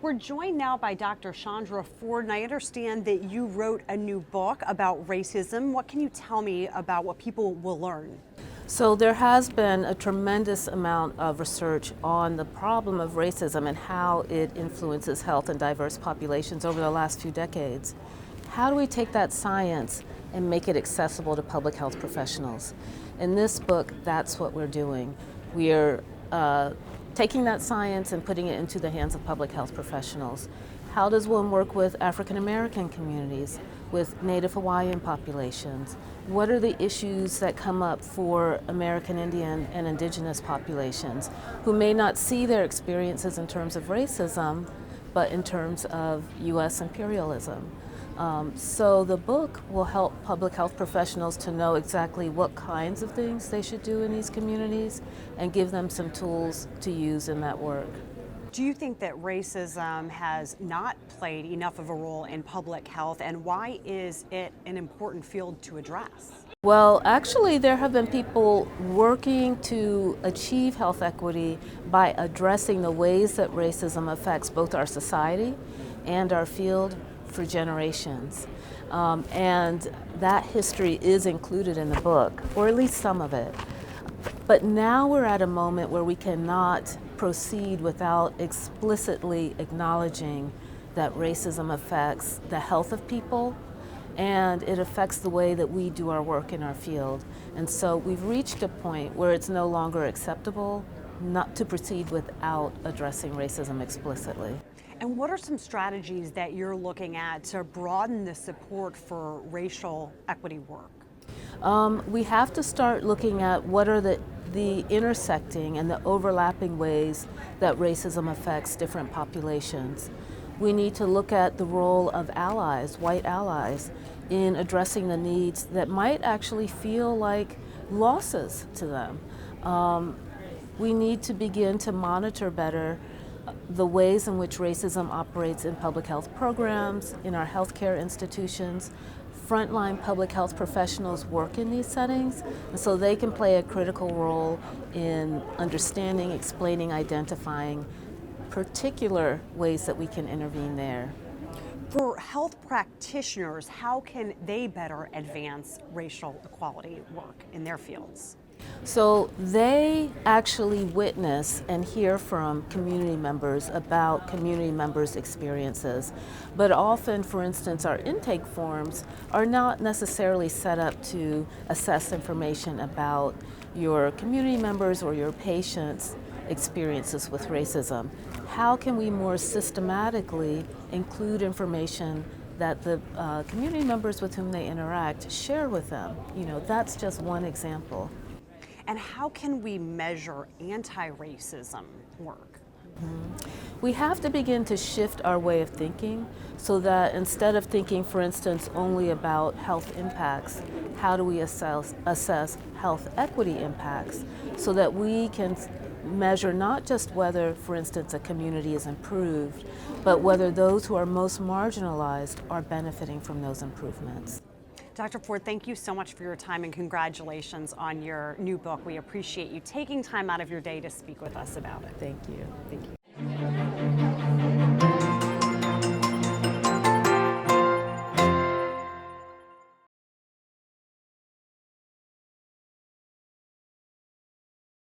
We're joined now by Dr. Chandra Ford, and I understand that you wrote a new book about racism. What can you tell me about what people will learn? So there has been a tremendous amount of research on the problem of racism and how it influences health in diverse populations over the last few decades. How do we take that science and make it accessible to public health professionals? In this book, that's what we're doing. We are taking that science and putting it into the hands of public health professionals. How does one work with African American communities, with Native Hawaiian populations? What are the issues that come up for American Indian and Indigenous populations who may not see their experiences in terms of racism, but in terms of U.S. imperialism? So the book will help public health professionals to know exactly what kinds of things they should do in these communities and give them some tools to use in that work. Do you think that racism has not played enough of a role in public health, and why is it an important field to address? Well, actually, there have been people working to achieve health equity by addressing the ways that racism affects both our society and our field for generations. And that history is included in the book, or at least some of it. But now we're at a moment where we cannot proceed without explicitly acknowledging that racism affects the health of people and it affects the way that we do our work in our field. And so we've reached a point where it's no longer acceptable not to proceed without addressing racism explicitly. And what are some strategies that you're looking at to broaden the support for racial equity work? We have to start looking at what are the intersecting and the overlapping ways that racism affects different populations. We need to look at the role of allies, white allies, in addressing the needs that might actually feel like losses to them. We need to begin to monitor better the ways in which racism operates in public health programs, in our healthcare institutions. Frontline public health professionals work in these settings, and so they can play a critical role in understanding, explaining, identifying particular ways that we can intervene there. For health practitioners, how can they better advance racial equality work in their fields? So they actually witness and hear from community members about community members' experiences. But often, for instance, our intake forms are not necessarily set up to assess information about your community members or your patients' experiences with racism. How can we more systematically include information that the community members with whom they interact share with them? You know, that's just one example. And how can we measure anti-racism work? We have to begin to shift our way of thinking so that instead of thinking, for instance, only about health impacts, how do we assess health equity impacts so that we can measure not just whether, for instance, a community is improved, but whether those who are most marginalized are benefiting from those improvements. Dr. Ford, thank you so much for your time and congratulations on your new book. We appreciate you taking time out of your day to speak with us about it. Thank you. Thank you.